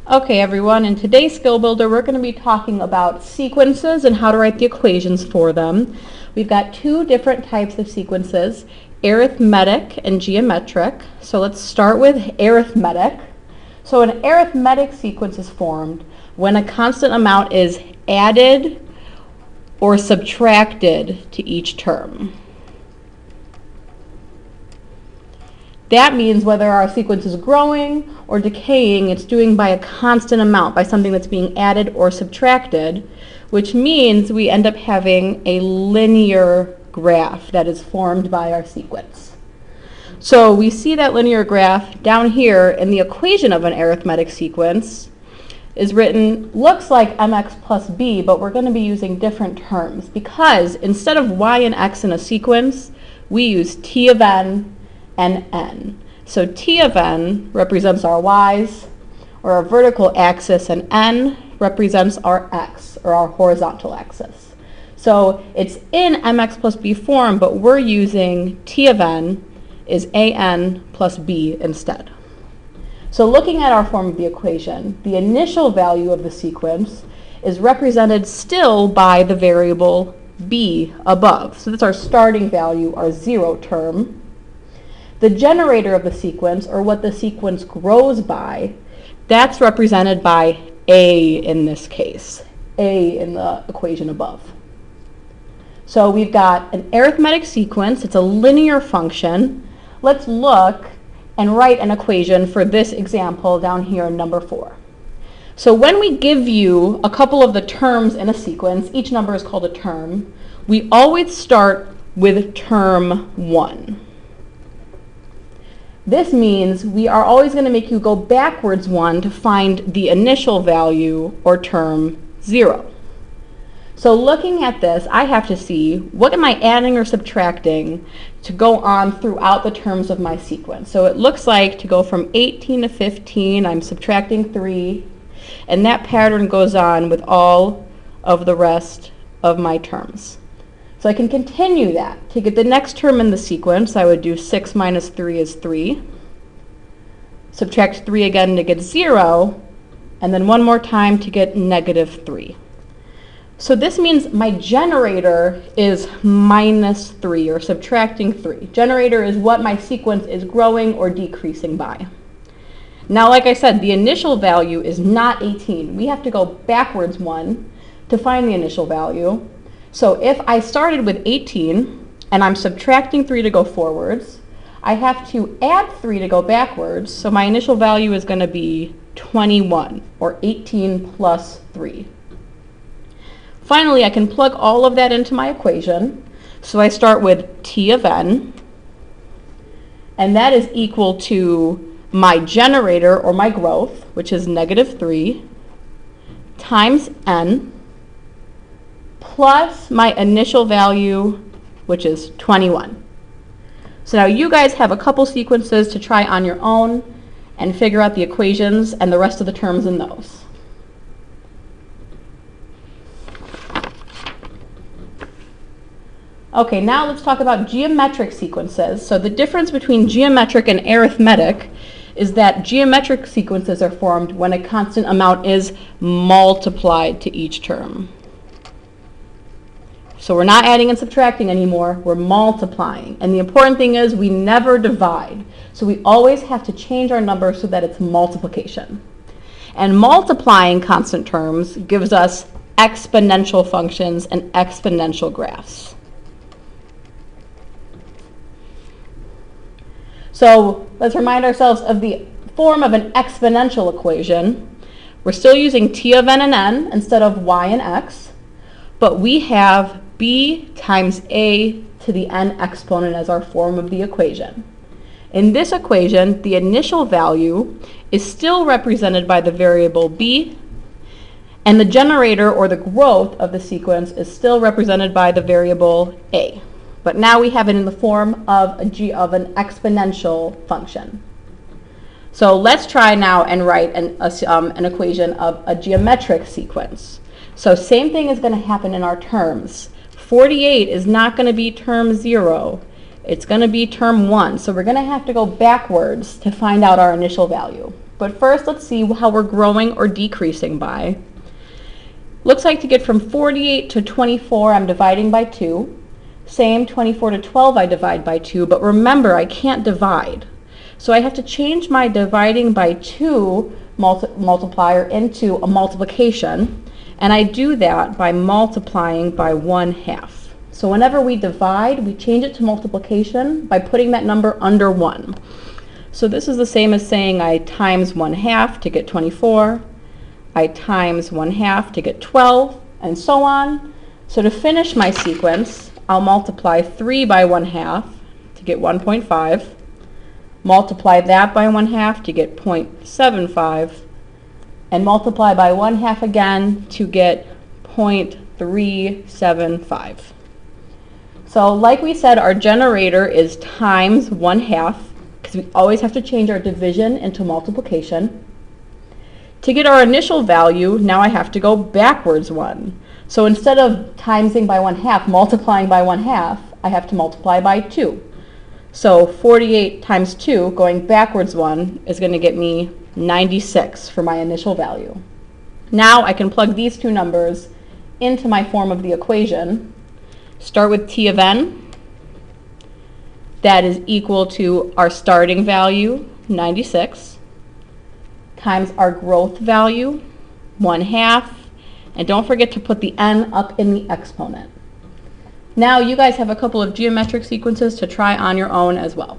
Okay everyone, in today's skill builder we're going to be talking about sequences and how to write the equations for them. We've got two different types of sequences, arithmetic and geometric. So let's start with arithmetic. So an arithmetic sequence is formed when a constant amount is added or subtracted to each term. That means whether our sequence is growing or decaying, it's doing by a constant amount, by something that's being added or subtracted, which means we end up having a linear graph that is formed by our sequence. So we see that linear graph down here in the equation of an arithmetic sequence is written, looks like mx plus b, but we're going to be using different terms because instead of y and x in a sequence, we use t of n and n. So t of n represents our y's, or our vertical axis, and n represents our x, or our horizontal axis. So it's in mx plus b form, but we're using t of n is an plus b instead. So looking at our form of the equation, the initial value of the sequence is represented still by the variable b above. So that's our starting value, our 0 term. The generator of the sequence, or what the sequence grows by, that's represented by a in this case, a in the equation above. So we've got an arithmetic sequence, it's a linear function. Let's look and write an equation for this example down here in number 4. So when we give you a couple of the terms in a sequence, each number is called a term, we always start with term 1. This means we are always going to make you go backwards 1 to find the initial value, or term 0. So looking at this, I have to see what am I adding or subtracting to go on throughout the terms of my sequence. So it looks like to go from 18 to 15, I'm subtracting 3, and that pattern goes on with all of the rest of my terms. So I can continue that. To get the next term in the sequence, I would do 6 minus 3 is 3. Subtract 3 again to get 0, and then one more time to get negative 3. So this means my generator is minus 3, or subtracting 3. Generator is what my sequence is growing or decreasing by. Now, like I said, the initial value is not 18. We have to go backwards 1 to find the initial value. So if I started with 18 and I'm subtracting 3 to go forwards, I have to add 3 to go backwards, so my initial value is going to be 21, or 18 plus 3. Finally, I can plug all of that into my equation. So I start with t of n, and that is equal to my generator, or my growth, which is negative 3, times n, plus my initial value, which is 21. So now you guys have a couple sequences to try on your own and figure out the equations and the rest of the terms in those. Okay, now let's talk about geometric sequences. So the difference between geometric and arithmetic is that geometric sequences are formed when a constant amount is multiplied to each term. So we're not adding and subtracting anymore, we're multiplying. And the important thing is we never divide. So we always have to change our number so that it's multiplication. And multiplying constant terms gives us exponential functions and exponential graphs. So let's remind ourselves of the form of an exponential equation. We're still using t of n and n instead of y and x, but we have b times a to the n exponent as our form of the equation. In this equation, the initial value is still represented by the variable b, and the generator, or the growth of the sequence, is still represented by the variable a. But now we have it in the form of an exponential function. So let's try now and write an equation of a geometric sequence. So same thing is going to happen in our terms. 48 is not going to be term 0. It's going to be term 1. So we're going to have to go backwards to find out our initial value. But first, let's see how we're growing or decreasing by. Looks like to get from 48 to 24, I'm dividing by 2. Same, 24 to 12, I divide by 2. But remember, I can't divide. So I have to change my dividing by 2 multiplier into a multiplication. And I do that by multiplying by 1/2. So whenever we divide, we change it to multiplication by putting that number under 1. So this is the same as saying I times 1/2 to get 24. I times 1/2 to get 12, and so on. So to finish my sequence, I'll multiply 3 by 1/2 to get 1.5. Multiply that by 1/2 to get 0.75. And multiply by 1/2 again to get 0.375. So like we said, our generator is times 1/2, because we always have to change our division into multiplication. To get our initial value, now I have to go backwards 1. So instead of timesing by 1/2, multiplying by 1/2, I have to multiply by 2. So 48 times 2, going backwards 1, is going to get me 96 for my initial value. Now I can plug these two numbers into my form of the equation. Start with t of n. That is equal to our starting value, 96, times our growth value, 1/2, and don't forget to put the n up in the exponent. Now you guys have a couple of geometric sequences to try on your own as well.